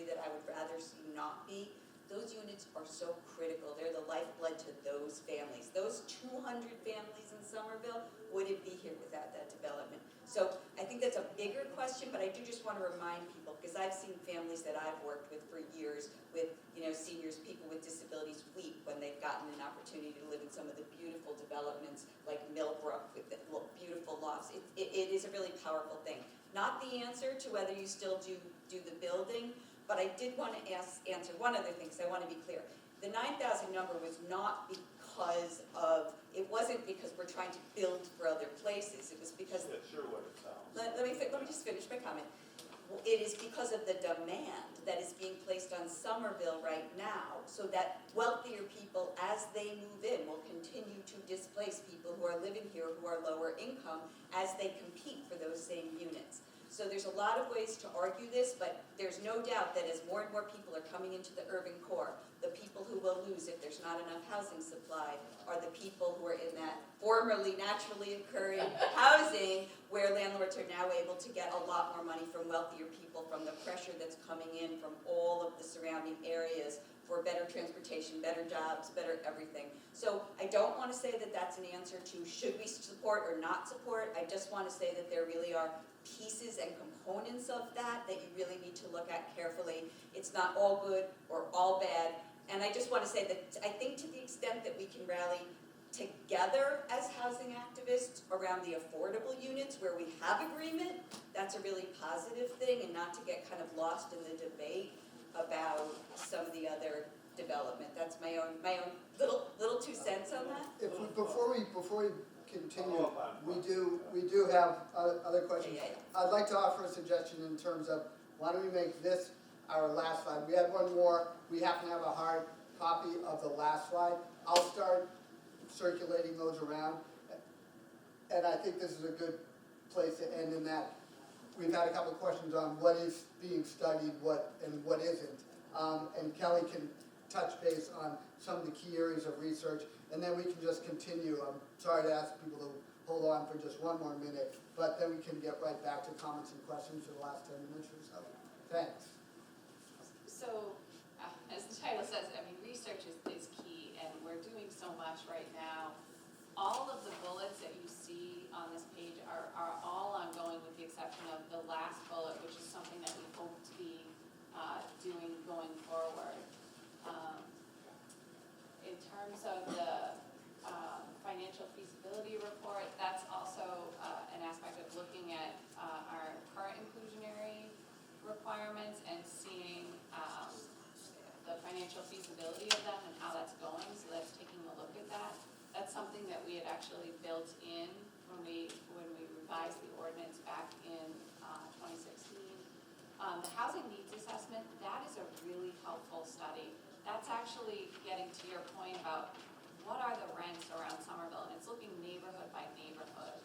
that I would rather see not be, those units are so critical. They're the lifeblood to those families. Those 200 families in Somerville wouldn't be here without that development. So I think that's a bigger question, but I do just want to remind people, because I've seen families that I've worked with for years with, seniors, people with disabilities weep when they've gotten an opportunity to live in some of the beautiful developments like Millbrook with the beautiful lofts. It is a really powerful thing. Not the answer to whether you still do the building, but I did want to answer one other thing, because I want to be clear. The 9,000 number was not it wasn't because we're trying to build for other places. It was because, That's sure what it sounds. let me just finish my comment. It is because of the demand that is being placed on Somerville right now, so that wealthier people, as they move in, will continue to displace people who are living here who are lower income as they compete for those same units. So there's a lot of ways to argue this, but there's no doubt that as more and more people are coming into the urban core, the people who will lose if there's not enough housing supply are the people who are in that formerly naturally occurring housing, where landlords are now able to get a lot more money from wealthier people from the pressure that's coming in from all of the surrounding areas for better transportation, better jobs, better everything. So I don't want to say that that's an answer to should we support or not support. I just want to say that there really are pieces and components of that you really need to look at carefully. It's not all good or all bad. And I just want to say that I think to the extent that we can rally together as housing activists around the affordable units where we have agreement, that's a really positive thing, and not to get kind of lost in the debate about some of the other development. That's my own little 2 cents on that. Before we continue, we do have other questions. Yeah. I'd like to offer a suggestion in terms of, why don't we make this our last slide? We had one more. We happen to have a hard copy of the last slide. I'll start circulating those around. And I think this is a good place to end in that. We've had a couple of questions on what is being studied, what isn't. And Kelly can touch base on some of the key areas of research, and then we can just continue. I'm sorry to ask people to hold on for just one more minute, but then we can get right back to comments and questions for the last 10 minutes or so. Thanks. So, as the title says, research is key, and we're doing so much right now. All of the bullets that you see on this page are all ongoing, with the exception of the last bullet, which is something that we hope The housing needs assessment, that is a really helpful study. That's actually getting to your point about what are the rents around Somerville, and it's looking neighborhood by neighborhood.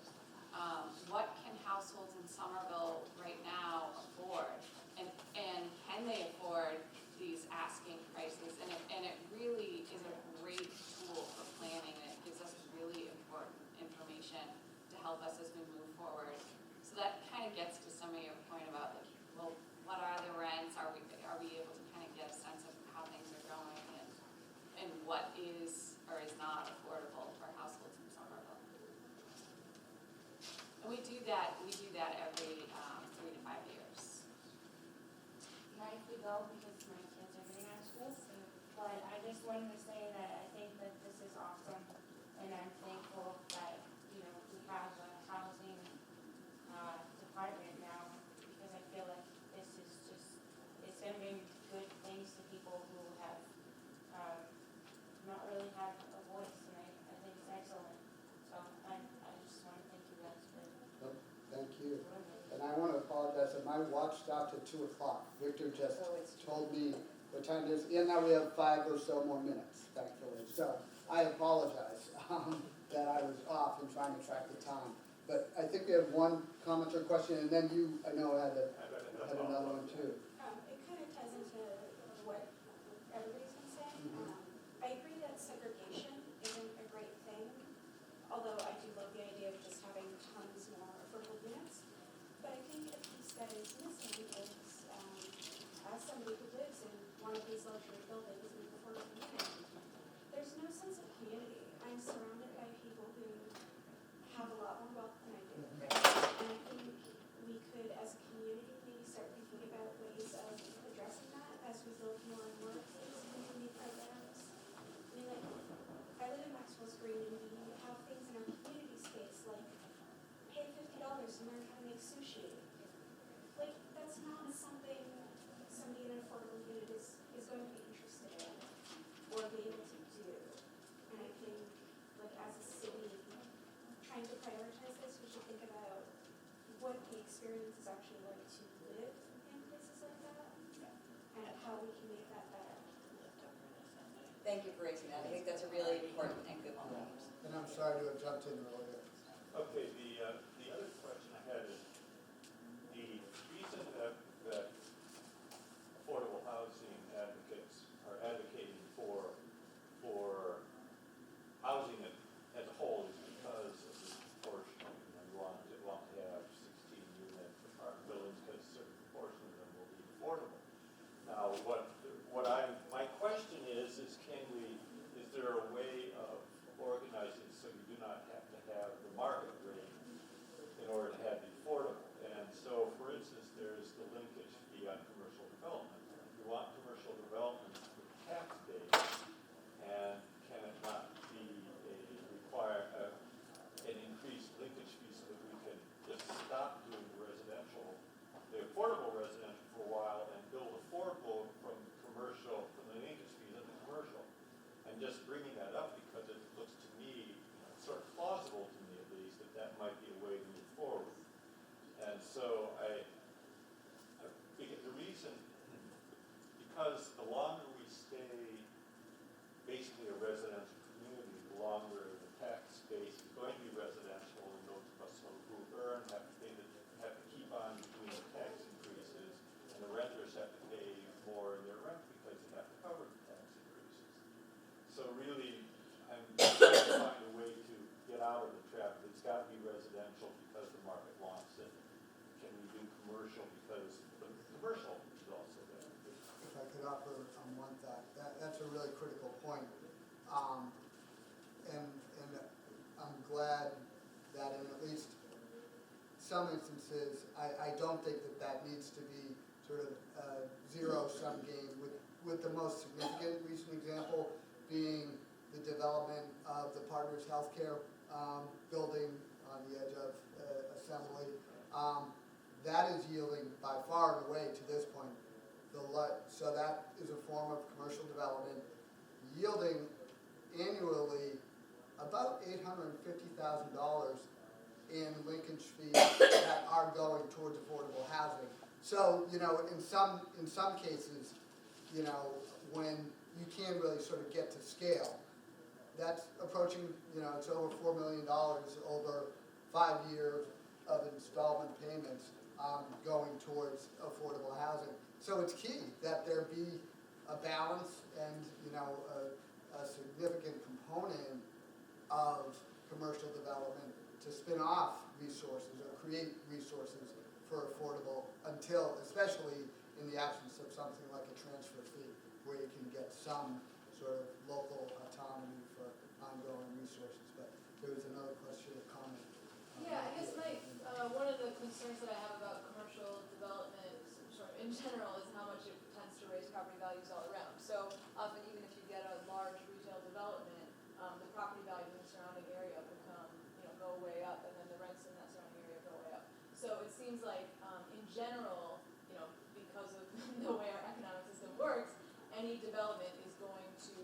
What can households in Somerville right now afford? And can they afford these asking prices? And it really is a great tool for planning, and it gives us really important information to help us as we move forward. So that kind of gets to some of your point about, like, well, what are the rents? Are we able to kind of get a sense of how things are going and what is or is not affordable for households in Somerville? And we do that every 3 to 5 years. Nicely go because my kids are getting out of school, but I just wanted to say that I think that this is awesome, and I'm thankful that, you know, we have a housing department now, because I feel like this is just, it's gonna bring good things to people who have not really had a voice, and I think it's excellent. So I just want to thank you guys for Thank you. doing it. And I want to apologize that my watch stopped at 2 o'clock. Victor just told me what time it is, and now we have 5 or so more minutes, thankfully. So I apologize that I was off and trying to track the time. But I think we have one comment or question, and then you, I know, had another one too. It kind of ties into what everybody's been saying. I agree that segregation isn't a great thing, although I do love the idea of just having tons more affordable units. But I think a piece that is missing is, as somebody who lives in one of these luxury buildings in an affordable unit, there's no sense of community. I'm surrounded by people who have a lot more wealth than I do. And I think we could, as a community, maybe start thinking about ways of addressing that as we build more and more of these community programs. I mean, like, I live in Maxwell's Green, and we have things in our community space, like pay $50 and learn how to make sushi. Like, that's not something somebody in an affordable unit is going to be interested in or be able to do. And I think, like, as a city, trying to prioritize this, we should think about what the experience is actually like to live in places like that, and how we can make that better. Thank you for raising that. I think that's a really important and good point. And I'm sorry to have jumped in earlier. Okay, the other question I had is, the reason that affordable housing advocates are advocating for housing as a whole is because of the proportion. You want to have 16-unit apartment buildings because a certain proportion of them will be affordable. Now, my question is there a way of organizing so you do not have to have the market rate in order to have the affordable? And so, for instance, there's the linkage fee on commercial development. You want commercial development with tax base, and can it not be an increased linkage fee so that we can just stop doing the affordable residential for a while and build affordable from the linkage fees of the commercial? I'm just bringing that up because it looks to me, sort of plausible to me at least, that might be a way to move forward. And so the reason, because the longer we stay basically a residential community, the longer the tax base is going to be residential, and those of us who earn have to keep on doing the tax increases, and the renters have to pay more in their rent because they have to cover the tax increases. So really, I'm trying to find a way to get out of the trap. It's got to be residential because the market wants it. Can we do commercial because the commercial is also there? If I could offer one thought, that's a really critical point. And I'm glad that in at least some instances, I don't think that needs to be sort of a zero-sum game, with the most significant recent example being the development of the Partners Healthcare building on the edge of Assembly. That is yielding by far and away to this point. So that is a form of commercial development yielding annually about $850,000 in linkage fees that are going towards affordable housing. So, you know, in some cases, you know, when you can really sort of get to scale, that's approaching, you know, it's over $4 million over 5 years of installment payments going towards affordable housing. So it's key that there be a balance and, you know, a significant component of commercial development to spin off resources or create resources for affordable until, especially in the absence of something like a transfer fee, where you can get some sort of local autonomy for ongoing resources. But there was another question or comment. Yeah, I guess one of the concerns that I have about commercial development, sort of in general, is how much it tends to raise property values all around. So often, even if you get a large retail development, the property values in the surrounding area become, go way up, and then the rents in that surrounding area go way up. So it seems like, in general, because of the way our economic system works, any development is going to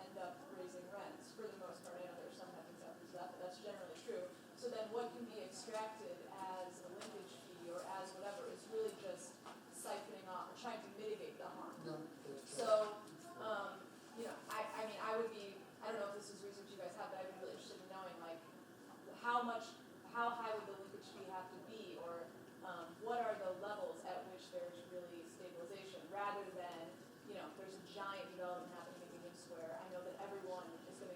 end up raising rents for the most part. I know there's some exceptions to that, but that's generally true. So then what can be extracted as a linkage fee or as whatever is really just siphoning off, or trying to mitigate the harm. No, that's fair. So, I mean, I don't know if this is research you guys have, but I'd be really interested in knowing, like, how high would the linkage fee have to be, or what are the levels at which there's really stabilization, rather than, there's a giant development happening in Union Square. I know that everyone is going to,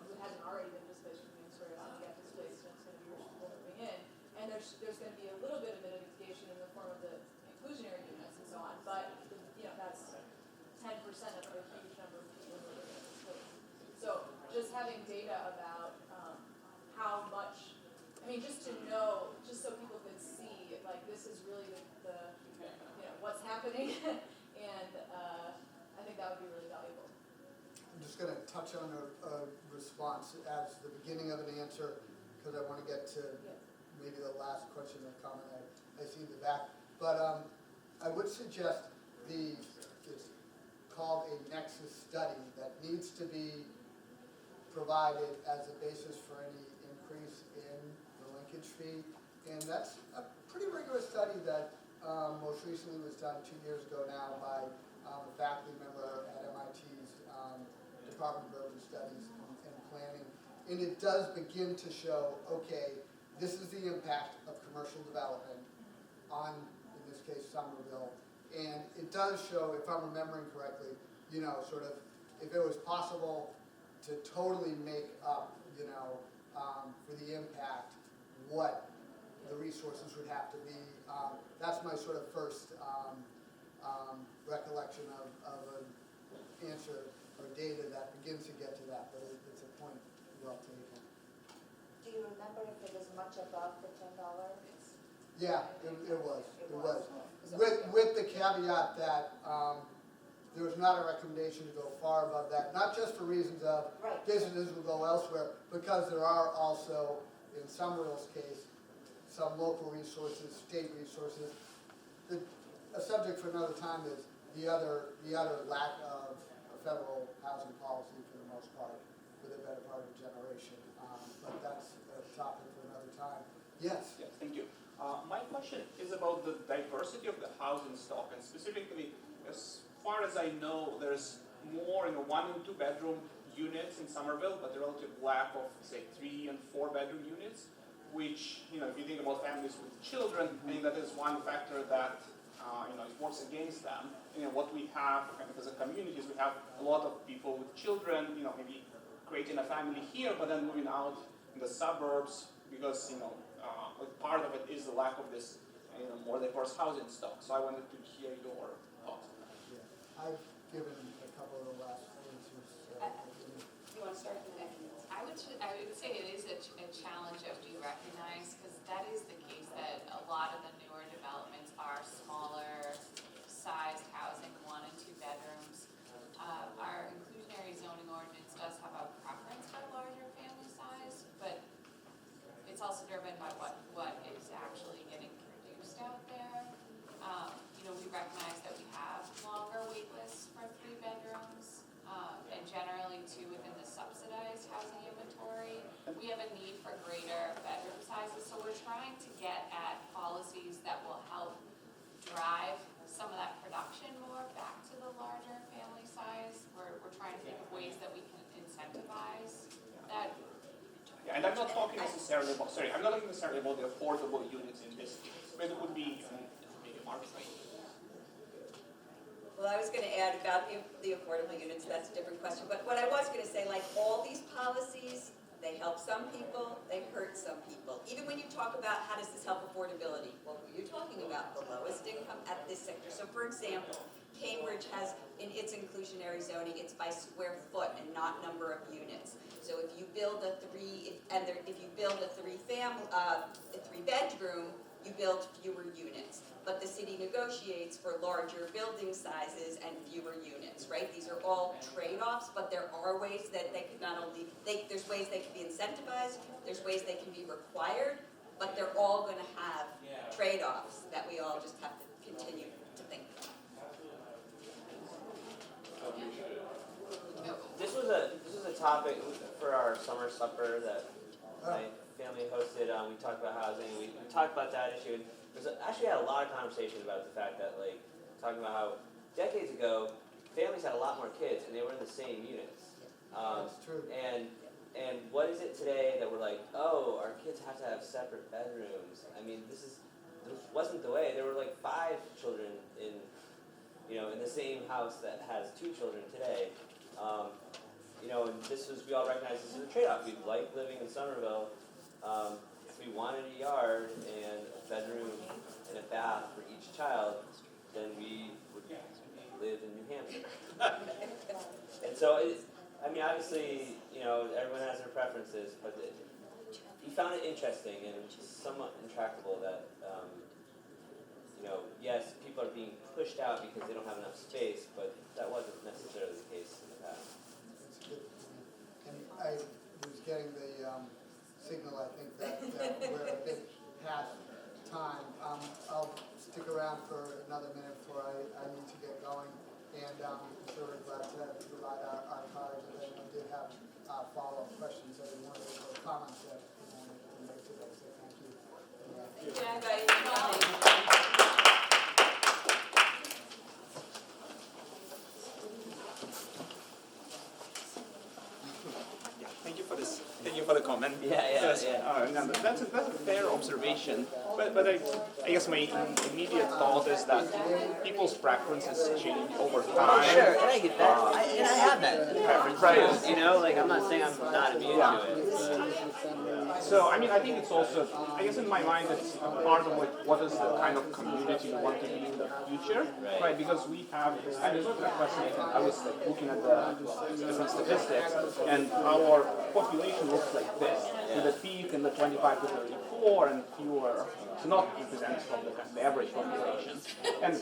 who hasn't already been displaced from Union Square is going to get displaced, and it's going to be rich people moving in. And there's going to be a little bit of mitigation in the form of the inclusionary units and so on, but, that's 10% of a huge number of people who are going to get displaced. So just having data about how much, just to know, just so people could see, like, this is really the what's happening, and I think that would be really valuable. I'm just going to touch on a response as the beginning of an answer, because I want to get to maybe the last question or comment I see in the back. But I would suggest it's called a nexus study that needs to be provided as a basis for any increase in the linkage fee. And that's a pretty rigorous study that most recently was done 2 years ago now by a faculty member at MIT's Department of Urban Studies and Planning. And it does begin to show, okay, this is the impact of commercial development on, in this case, Somerville. And it does show, if I'm remembering correctly, sort of, if it was possible to totally make up, for the impact, what the resources would have to be. That's my sort of first recollection of an answer or data that begins to get to that, but it's a point well taken. Do you remember if it was much above the $10? Yeah, it was. With the caveat that there was not a recommendation to go far above that, not just for reasons of businesses will go elsewhere, because there are also, in Somerville's case, some local resources, state resources. A subject for another time is the other lack of a federal housing policy for the most part, for the better part of a generation. But that's a topic for another time. Yes? Yes, thank you. My question is about the diversity of the housing stock, and specifically, as far as I know, there's more 1 and 2 bedroom units in Somerville, but the relative lack of, say, 3 and 4 bedroom units, which, if you think about families with children, I think that is one factor that, it works against them. What we have as a community is we have a lot of people with children, maybe creating a family here, but then moving out in the suburbs because, part of it is the lack of this, more diverse housing stock. So I wanted to hear your thoughts on that. Yeah. I've given a couple of the last answers. You want to start? I would say it is a challenge that we recognize, because that is the case that a lot of the newer developments are smaller sized housing, 1 and 2 bedrooms. Our inclusionary zoning ordinance does have a preference for larger family size, but it's also driven by what is actually getting produced out there. We recognize that we have longer wait lists for 3 bedrooms, and generally 2 within the subsidized housing inventory. We have a need for greater bedroom sizes, so we're trying to get at policies that, Yeah, and I'm not talking necessarily about, I'm not talking necessarily about the affordable units in this case, but it would be maybe market rate. Well, I was gonna add about the affordable units, that's a different question, but what I was gonna say, like, all these policies, they help some people, they hurt some people. Even when you talk about how does this help affordability, well, who are you talking about? The lowest income at this sector. So for example, Cambridge has, in its inclusionary zoning, it's by square foot and not number of units. So if you build a if you build a three bedroom, you build fewer units. But the city negotiates for larger building sizes and fewer units, right? These are all trade-offs, but there are ways that they could not only, there's ways they can be incentivized, there's ways they can be required, but they're all gonna have trade-offs that we all just have to continue to think about. This was a topic for our summer supper that my family hosted. We talked about housing. We talked about that issue. Actually had a lot of conversation about the fact that, like, talking about how decades ago families had a lot more kids and they were in the same units. That's true. And what is it today that we're like, oh, our kids have to have separate bedrooms? I mean, this wasn't the way. There were like 5 children in the same house that has 2 children today. And we all recognize this is a trade-off. We like living in Somerville. If we wanted a yard and a bedroom and a bath for each child, then we would live in New Hampshire. And so, obviously, everyone has their preferences, but we found it interesting and somewhat intractable that, yes, people are being pushed out because they don't have enough space, but that wasn't necessarily the case in the past. And I was getting the signal, I think, that we're a bit past time. I'll stick around for another minute before I need to get going. And I'm sure we're glad to provide our colleagues if anyone did have follow-up questions or wanted or comments that we wanted to make today. So thank you. Thank you, everybody, for coming. Thank you for this. Thank you for the comment. Yeah. No, that's a fair observation. But I guess my immediate thought is that people's preferences change over time. Sure, and I get that. And I have that preference too. I'm not saying I'm not immune to it. So, I think it's also, I guess in my mind, it's part of what is the kind of community we want to be in the future, right? Because we have, and it's fascinating. I was looking at the different statistics, and our population looks like this, with a peak in the 25 to 34 and fewer, so not representative of the average population. And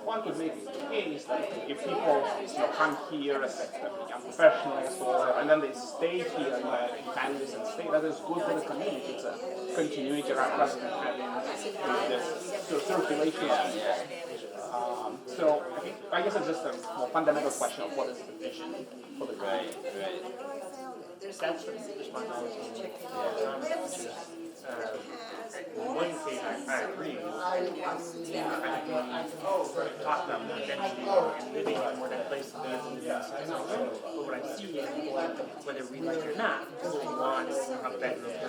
one could make the case that if people come here as young professionals, and then they stay here in families and stay, that is good for the community. It's a continuity rather than having this circulation. So I guess it's just a more fundamental question of what is the vision for the community. That's the responsibility. One thing I agree. I think we talk about the density and living in more than place than but what I see is people, whether we like it or not, want a bedroom